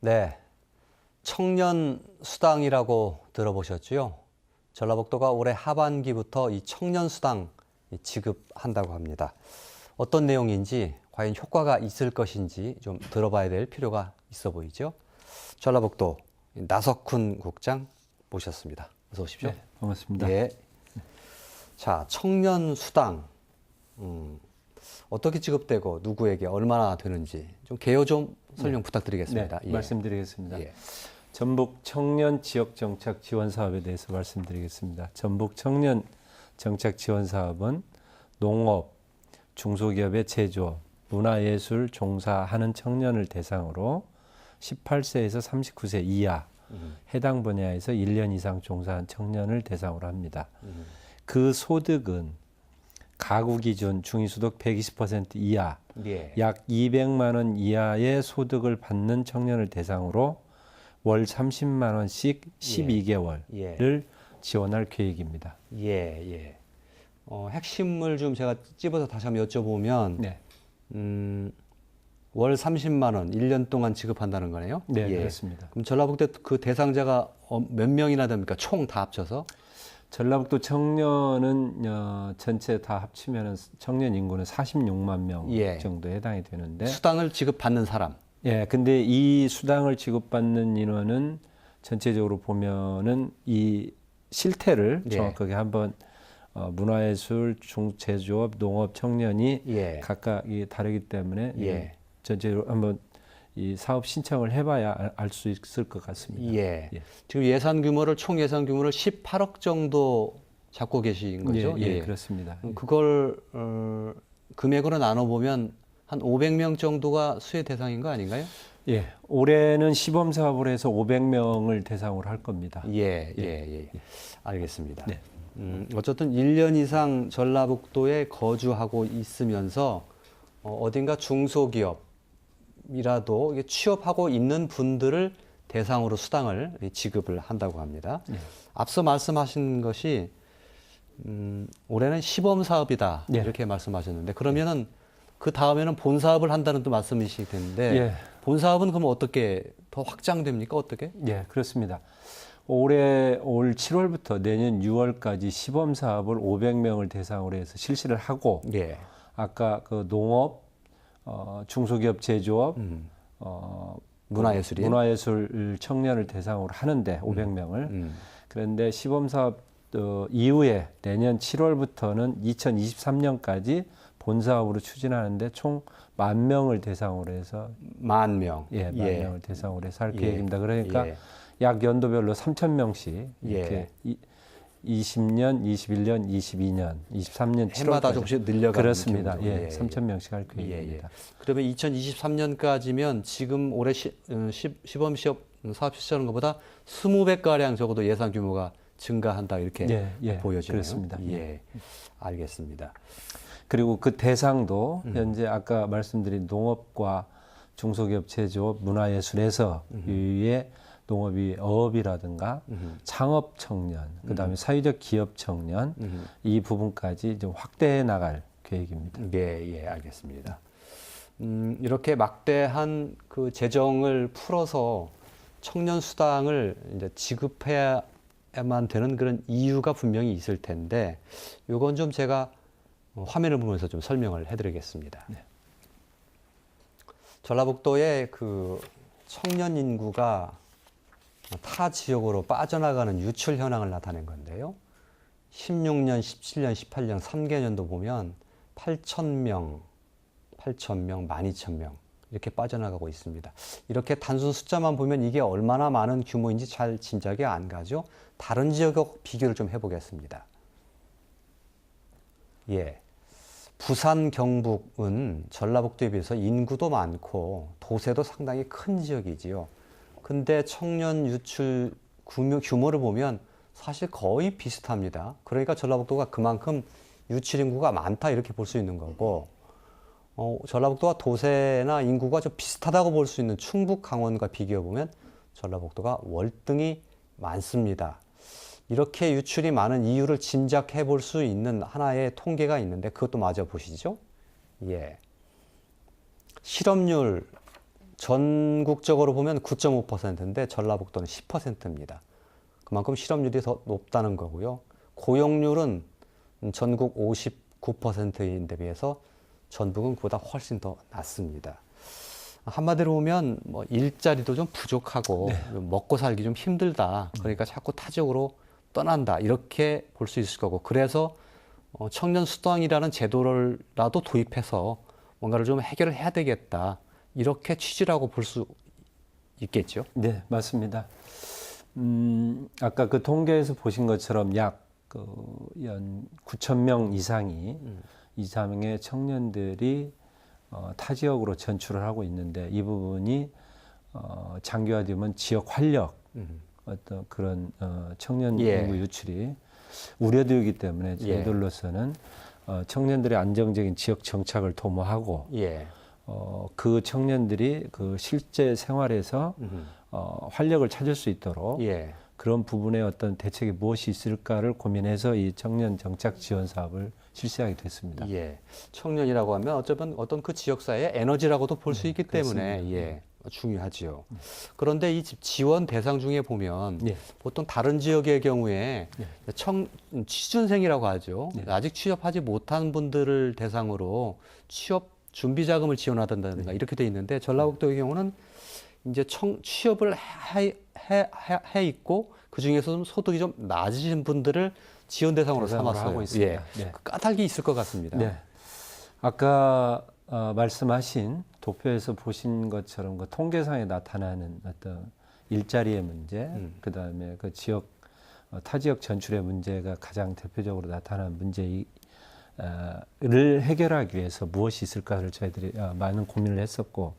네, 청년 수당이라고 들어보셨죠? 전라북도가 올해 하반기부터 이 청년 수당 지급한다고 합니다. 어떤 내용인지, 과연 효과가 있을 것인지 좀 들어봐야 될 필요가 있어 보이죠? 전라북도 나석훈 국장 모셨습니다. 어서 오십시오. 네, 반갑습니다. 예. 자, 청년 수당 어떻게 지급되고 누구에게 얼마나 되는지 좀 개요 좀 설명 부탁드리겠습니다. 네, 예. 말씀드리겠습니다. 예. 전북 청년 지역 정착 지원 사업에 대해서 말씀드리겠습니다. 전북 청년 정착 지원 사업은 농업, 중소기업의 제조업, 문화예술 종사하는 청년을 대상으로 18세에서 39세 이하 해당 분야에서 1년 이상 종사한 청년을 대상으로 합니다. 그 소득은 가구 기준 중위소득 120% 이하, 예. 약 200만 원 이하의 소득을 받는 청년을 대상으로 월 30만 원씩 12개월을 예. 지원할 계획입니다. 예, 예. 핵심을 좀 제가 찝어서 다시 한번 여쭤보면, 네, 월 30만 원, 1년 동안 지급한다는 거네요? 네, 예. 그렇습니다. 그럼 전라북도 그 대상자가 몇 명이나 됩니까? 총 다 합쳐서? 전라북도 청년은 전체 다 합치면 청년 인구는 46만 명 예. 정도에 해당이 되는데, 수당을 지급받는 사람. 예, 근데 이 수당을 지급받는 인원은 전체적으로 보면은 이 실태를 예. 정확하게 한번 문화예술, 제조업, 농업 청년이 예. 각각이 다르기 때문에 예. 전체적으로 한번 이 사업 신청을 해봐야 알 수 있을 것 같습니다. 예. 예. 지금 총 예산 규모를 18억 정도 잡고 계신 거죠? 예, 그렇습니다. 그걸 금액으로 나눠보면 한 500명 정도가 수혜 대상인 거 아닌가요? 예, 올해는 시범 사업을 해서 500명을 대상으로 할 겁니다. 예. 알겠습니다. 네. 어쨌든 1년 이상 전라북도에 거주하고 있으면서 어딘가 중소기업이라도 이게 취업하고 있는 분들을 대상으로 수당을 지급을 한다고 합니다. 앞서 말씀하신 것이 올해는 시범 사업이다 네. 이렇게 말씀하셨는데 그러면은 그 다음에는 본 사업을 한다는 또 말씀이실 텐데 예. 본 사업은 그럼 어떻게 더 확장됩니까? 어떻게? 예, 그렇습니다. 올 7월부터 내년 6월까지 시범 사업을 500명을 대상으로 해서 실시를 하고, 예. 아까 그 농업, 중소기업 제조업, 문화예술 청년을 대상으로 하는데 500명을. 그런데 시범 사업 이후에 내년 7월부터는 2023년까지 본 사업으로 추진하는데 총 10,000명을 대상으로 해서 10,000명. 예, 10,000명을 대상으로 해서 할 예. 계획입니다. 그러니까 예. 약 연도별로 3,000명씩 이렇게 예. 20년, 21년, 22년, 23년 7월까지 해마다 조금씩 늘려가는 그렇습니다. 기분으로. 예, 3,000명씩 할 계획입니다. 그러면 2023년까지면 지금 올해 시범 사업 실시하는 것보다 20배가량 적어도 예산 규모가 증가한다 이렇게 보여지네요. 그렇습니다. 예, 알겠습니다. 그리고 그 대상도 현재 아까 말씀드린 농업과 중소기업 제조업 문화예술에서 위에 농업이 어업이라든가 창업 청년, 그다음에 사회적 기업 청년 이 부분까지 좀 확대해 나갈 계획입니다. 예, 알겠습니다. 이렇게 막대한 그 재정을 풀어서 청년 수당을 이제 지급해야만 되는 그런 이유가 분명히 있을 텐데, 이건 좀 제가 화면을 보면서 좀 설명을 해드리겠습니다. 네. 전라북도의 그 청년 인구가 타 지역으로 빠져나가는 유출 현황을 나타낸 건데요. 16년, 17년, 18년 3개년도 보면 8,000명, 12,000명 이렇게 빠져나가고 있습니다. 이렇게 단순 숫자만 보면 이게 얼마나 많은 규모인지 잘 짐작이 안 가죠. 다른 지역과 비교를 좀 해보겠습니다. 예. 부산, 경북은 전라북도에 비해서 인구도 많고 도세도 상당히 큰 지역이지요. 근데 청년 유출 규모를 보면 사실 거의 비슷합니다. 그러니까 전라북도가 그만큼 유출 인구가 많다 이렇게 볼 수 있는 거고, 전라북도와 도세나 인구가 좀 비슷하다고 볼 수 있는 충북, 강원과 비교해 보면 전라북도가 월등히 많습니다. 이렇게 유출이 많은 이유를 짐작해 볼 수 있는 하나의 통계가 있는데 그것도 마저 보시죠. 예. 실업률 전국적으로 보면 9.5%인데 전라북도는 10%입니다. 그만큼 실업률이 더 높다는 거고요. 고용률은 전국 59%인데 비해서 전북은 그보다 훨씬 더 낮습니다. 한마디로 보면 뭐 일자리도 좀 부족하고 먹고 살기 좀 힘들다. 그러니까 자꾸 타 지역으로 떠난다. 이렇게 볼 수 있을 거고. 그래서 청년 수당이라는 제도를라도 도입해서 뭔가를 좀 해결을 해야 되겠다. 이렇게 취지라고 볼 수 있겠죠. 네, 맞습니다. 아까 그 통계에서 보신 것처럼 약 연 9천 명 이상의 청년들이 타 지역으로 전출을 하고 있는데 이 부분이 장기화되면 지역 활력 어떤 그런 청년 인구 유출이 우려되기 때문에 저희들로서는 청년들의 안정적인 지역 정착을 도모하고 그 청년들이 그 실제 생활에서 활력을 찾을 수 있도록 그런 부분에 어떤 대책이 무엇이 있을까를 고민해서 이 청년 정착 지원 사업을 실시하게 됐습니다. 청년이라고 하면 어떤 그 지역사회의 에너지라고도 볼 수 있기 때문에 중요하지요. 그런데 이 지원 대상 중에 보면 보통 다른 지역의 경우에 취준생이라고 하죠. 아직 취업하지 못한 분들을 대상으로 취업 준비 자금을 지원하던가 이렇게 돼 있는데 전라북도의 경우는 이제 취업을 해 있고 그 중에서 좀 소득이 좀 낮으신 분들을 지원 대상으로 삼았어요. 하고 있습니다. 그 까닭이 있을 것 같습니다. 아까 말씀하신 도표에서 보신 것처럼 그 통계상에 나타나는 어떤 일자리의 문제, 그 다음에 그 지역 타 지역 전출의 문제가 가장 대표적으로 나타나는 문제를 해결하기 위해서 무엇이 있을까를 저희들이 많은 고민을 했었고,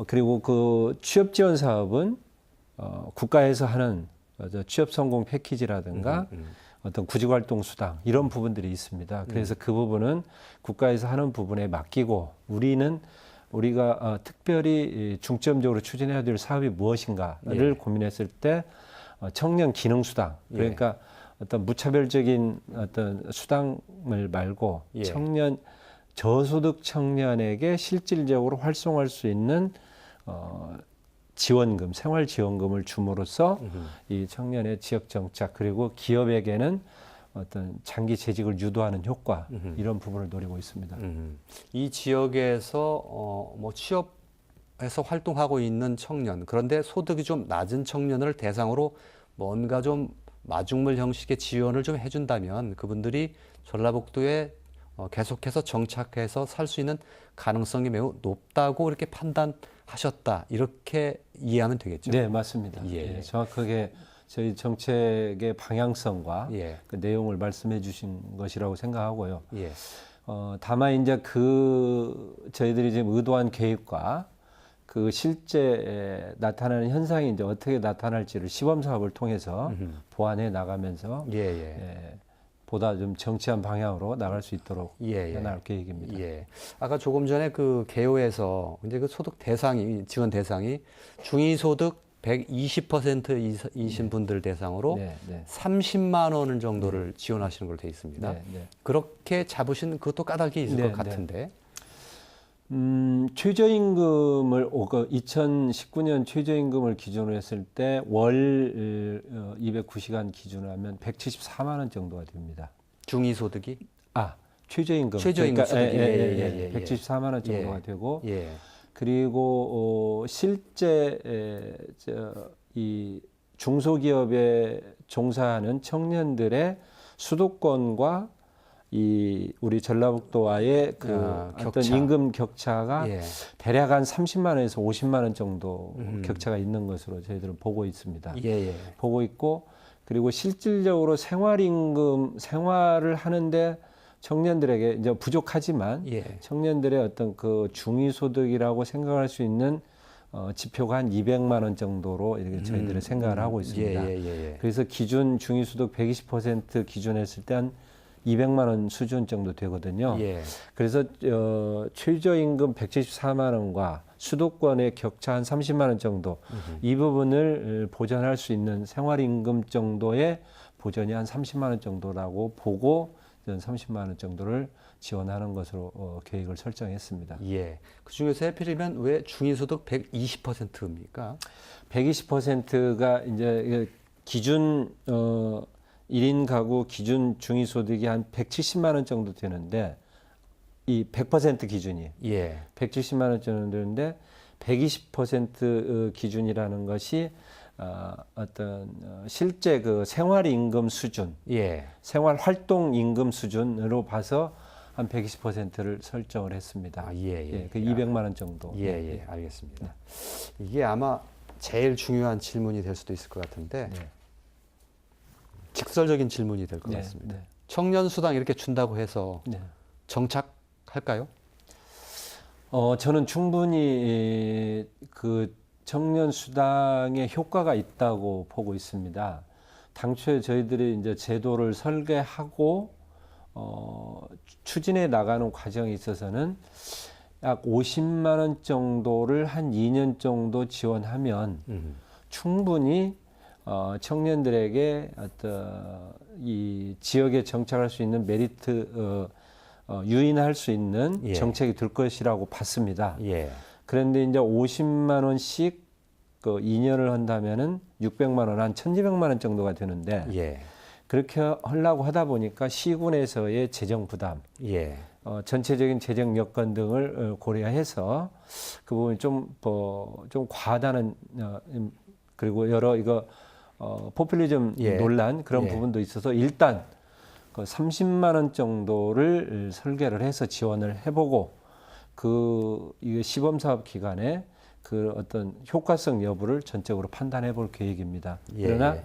그리고 그 취업 지원 사업은 국가에서 하는 취업 성공 패키지라든가 어떤 구직활동 수당 이런 부분들이 있습니다. 그래서 그 부분은 국가에서 하는 부분에 맡기고 우리가 특별히 중점적으로 추진해야 될 사업이 무엇인가를 고민했을 때 청년 기능 수당 그러니까 어떤 무차별적인 어떤 수당을 말고 청년 저소득 청년에게 실질적으로 활성화할 수 있는 지원금, 생활지원금을 줌으로써 이 청년의 지역 정착 그리고 기업에게는 어떤 장기 재직을 유도하는 효과 이런 부분을 노리고 있습니다. 이 지역에서 뭐 취업해서 활동하고 있는 청년 그런데 소득이 좀 낮은 청년을 대상으로 뭔가 좀 마중물 형식의 지원을 좀 해준다면 그분들이 전라북도에 계속해서 정착해서 살 수 있는 가능성이 매우 높다고 이렇게 판단하셨다 이렇게 이해하면 되겠죠? 네, 맞습니다. 정확하게 저희 정책의 방향성과 그 내용을 말씀해 주신 것이라고 생각하고요. 다만 이제 저희들이 지금 의도한 계획과 그 실제 나타나는 현상이 이제 어떻게 나타날지를 시범 사업을 통해서 보완해 나가면서 보다 좀 정치한 방향으로 나갈 수 있도록 해나갈 계획입니다. 아까 조금 전에 그 개요에서 이제 그 소득 대상이 지원 대상이 중위소득 120% 이신 분들 대상으로 30만 원 정도를 지원하시는 걸로 되어 있습니다. 그렇게 잡으신 그것도 까닭이 있을 것 같은데. 최저임금을 2019년 최저임금을 기준으로 했을 때 월 209시간 기준으로 하면 174만 원 정도가 됩니다. 중위소득이? 최저임금. 최저임금 소득이 174만 원 정도가 되고 그리고 실제 이 중소기업에 종사하는 청년들의 수도권과 이 우리 전라북도와의 그 어떤 임금 격차가 대략 한 30만 원에서 50만 원 정도 격차가 있는 것으로 저희들은 보고 있습니다. 보고 있고 그리고 실질적으로 생활을 하는데 청년들에게 이제 부족하지만 청년들의 어떤 그 중위소득이라고 생각할 수 있는 지표가 한 200만 원 정도로 이렇게 저희들은 생각을 하고 있습니다. 그래서 기준 중위소득 120% 기준했을 때 한 200만 원 수준 정도 되거든요. 그래서 최저임금 174만 원과 수도권의 격차 한 30만 원 정도 이 부분을 보전할 수 있는 생활임금 정도의 보전이 한 30만 원 정도라고 보고 30만 원 정도를 지원하는 것으로 계획을 설정했습니다. 예. 그 중에서 하필이면 왜 중위소득 120%입니까? 120%가 이제 기준 1인 가구 기준 중위소득이 한 170만 원 정도 되는데 이 100% 기준이 예. 170만 원 정도 되는데 120% 기준이라는 것이 어떤 실제 그 생활임금 수준, 예. 생활활동임금 수준으로 봐서 한 120%를 설정을 했습니다. 아, 예, 예. 그 200만 원 정도. 예, 예. 알겠습니다. 이게 아마 제일 중요한 질문이 될 수도 있을 것 같은데 네. 직설적인 질문이 될 것 네, 같습니다. 네. 청년 수당 이렇게 준다고 해서 네. 정착할까요? 저는 충분히 그 청년 수당의 효과가 있다고 보고 있습니다. 당초에 저희들이 이제 제도를 설계하고 추진해 나가는 과정에 있어서는 약 50만 원 정도를 한 2년 정도 지원하면 충분히 청년들에게 어떤 이 지역에 정착할 수 있는 메리트 유인할 수 있는 예. 정책이 될 것이라고 봤습니다. 예. 그런데 이제 50만 원씩 그 2년을 한다면은 600만 원, 한 1,200만 원 정도가 되는데 예. 그렇게 하려고 하다 보니까 시군에서의 재정 부담, 예. 전체적인 재정 여건 등을 고려해서 그 부분이 좀 과하다는 그리고 여러 포퓰리즘 예. 논란 그런 예. 부분도 있어서 일단 그 30만 원 정도를 설계를 해서 지원을 해보고 이게 시범 사업 기간에 그 어떤 효과성 여부를 전적으로 판단해 볼 계획입니다. 예. 그러나 예.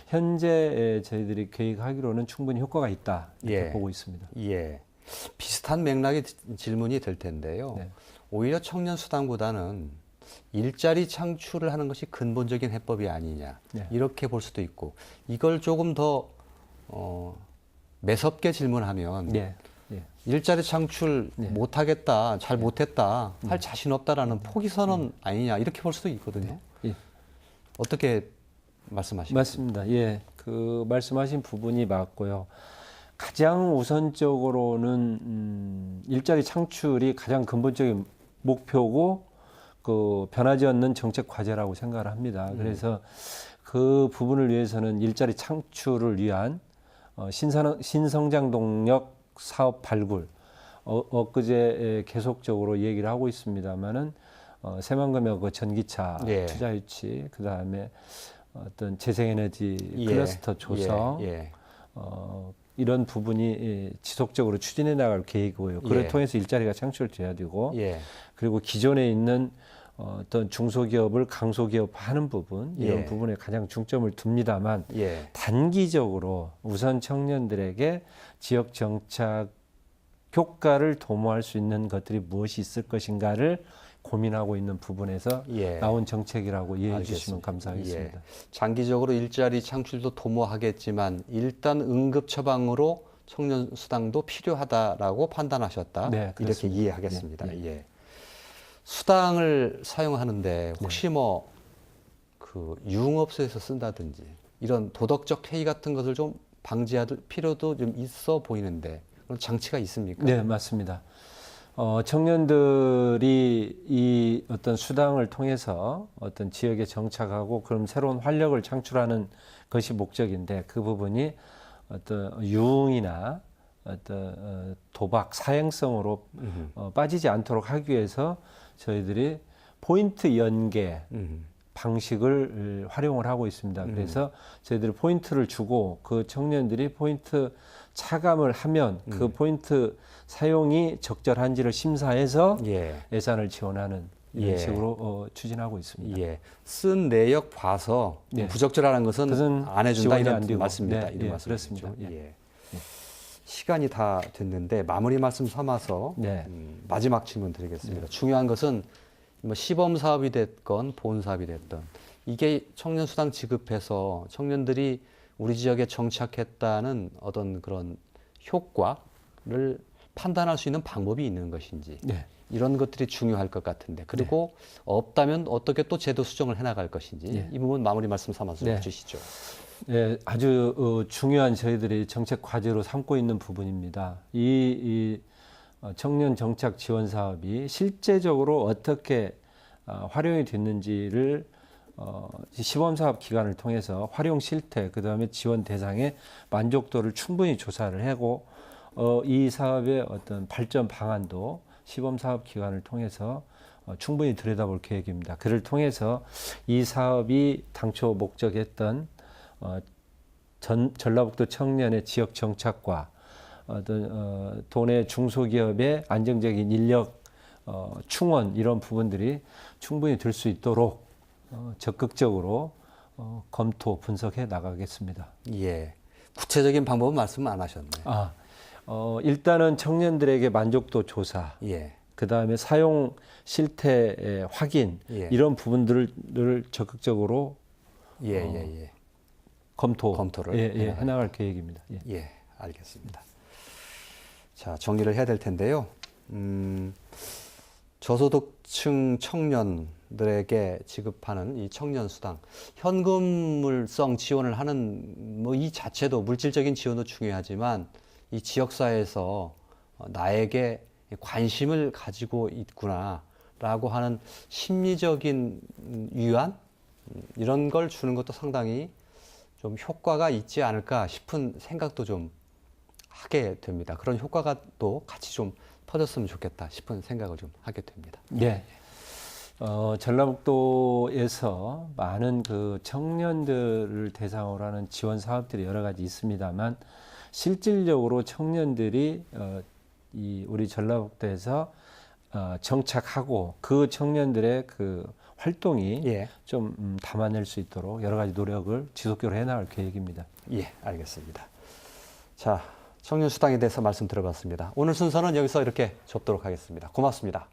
현재 저희들이 계획하기로는 충분히 효과가 있다 이렇게 예. 보고 있습니다. 예. 비슷한 맥락의 질문이 될 텐데요. 네. 오히려 청년 수당보다는 일자리 창출을 하는 것이 근본적인 해법이 아니냐. 네. 이렇게 볼 수도 있고 이걸 조금 더 매섭게 질문하면 네. 네. 일자리 창출 네. 못하겠다, 잘 못했다, 할 자신 없다라는 포기 선언 아니냐 이렇게 볼 수도 있거든요. 예. 어떻게 말씀하십니까? 맞습니다. 예, 그 말씀하신 부분이 맞고요. 가장 우선적으로는 일자리 창출이 가장 근본적인 목표고 그 변하지 않는 정책 과제라고 생각을 합니다. 그래서 그 부분을 위해서는 일자리 창출을 위한 신성장 동력 사업 발굴 엊그제 계속적으로 얘기를 하고 있습니다만은 새만금의 그 전기차 예. 투자 유치 그다음에 어떤 재생에너지 예. 클러스터 조성 예. 이런 부분이 지속적으로 추진해 나갈 계획이고요. 그걸 예. 통해서 일자리가 창출돼야 되고 예. 그리고 기존에 있는 어떤 중소기업을 강소기업화하는 부분 이런 예. 부분에 가장 중점을 둡니다만 예. 단기적으로 우선 청년들에게 지역 정착 효과를 도모할 수 있는 것들이 무엇이 있을 것인가를 고민하고 있는 부분에서 예. 나온 정책이라고 이해해 알겠습니다. 주시면 감사하겠습니다. 예. 장기적으로 일자리 창출도 도모하겠지만 일단 응급 처방으로 청년 수당도 필요하다라고 판단하셨다. 네, 이렇게 그렇습니다. 이해하겠습니다. 예, 예. 수당을 사용하는데 혹시 뭐 그 유흥업소에서 쓴다든지 이런 도덕적 해이 같은 것을 좀 방지할 필요도 좀 있어 보이는데 그런 장치가 있습니까? 네, 맞습니다. 청년들이 이 어떤 수당을 통해서 어떤 지역에 정착하고 그럼 새로운 활력을 창출하는 것이 목적인데 그 부분이 어떤 유흥이나 어떤 도박 사행성으로 빠지지 않도록 하기 위해서 저희들이 포인트 연계 방식을 활용을 하고 있습니다. 그래서 저희들이 포인트를 주고 그 청년들이 포인트 차감을 하면 그 포인트 사용이 적절한지를 심사해서 예. 예산을 지원하는 이런 예. 식으로 추진하고 있습니다. 예. 쓴 내역 봐서 네. 부적절하는 것은 그것은 안 해준다 지원이 이런 안 되고. 말씀입니다. 네, 이런 예, 말씀이시죠. 그렇습니다. 예. 시간이 다 됐는데 마무리 말씀 삼아서 네. 마지막 질문 드리겠습니다. 중요한 것은 뭐 시범 사업이 됐건 본 사업이 됐든 이게 청년 수당 지급해서 청년들이 우리 지역에 정착했다는 어떤 그런 효과를 판단할 수 있는 방법이 있는 것인지 네. 이런 것들이 중요할 것 같은데 그리고 없다면 어떻게 또 제도 수정을 해나갈 것인지 네. 이 부분 마무리 말씀 삼아서 네. 주시죠. 네, 아주 중요한 저희들이 정책 과제로 삼고 있는 부분입니다. 이 청년 정착 지원 사업이 실제적으로 어떻게 활용이 됐는지를 시범 사업 기간을 통해서 활용 실태, 그 다음에 지원 대상의 만족도를 충분히 조사를 하고 이 사업의 어떤 발전 방안도 시범 사업 기간을 통해서 충분히 들여다볼 계획입니다. 그를 통해서 이 사업이 당초 목적했던 전라북도 청년의 지역 정착과 어떤 도내 중소기업의 안정적인 인력 충원 이런 부분들이 충분히 될 수 있도록 적극적으로 검토 분석해 나가겠습니다. 예. 구체적인 방법은 말씀 안 하셨네요. 일단은 청년들에게 만족도 조사, 예. 그 다음에 사용 실태 확인 예. 이런 부분들을 적극적으로 검토를 해나갈 계획입니다. 예. 예, 알겠습니다. 자, 정리를 해야 될 텐데요. 저소득층 청년들에게 지급하는 이 청년 수당, 현금물성 지원을 하는 뭐 이 자체도 물질적인 지원도 중요하지만 이 지역사회에서 나에게 관심을 가지고 있구나라고 하는 심리적인 위안 이런 걸 주는 것도 상당히 좀 효과가 있지 않을까 싶은 생각도 좀 하게 됩니다. 그런 효과가 또 같이 좀 터졌으면 좋겠다 싶은 생각을 좀 하게 됩니다. 네. 전라북도에서 많은 그 청년들을 대상으로 하는 지원 사업들이 여러 가지 있습니다만 실질적으로 청년들이 이 우리 전라북도에서 정착하고 그 청년들의 그 활동이 좀 담아낼 수 있도록 여러 가지 노력을 지속적으로 해나갈 계획입니다. 예, 알겠습니다. 자, 청년 수당에 대해서 말씀 들어봤습니다. 오늘 순서는 여기서 이렇게 접도록 하겠습니다. 고맙습니다.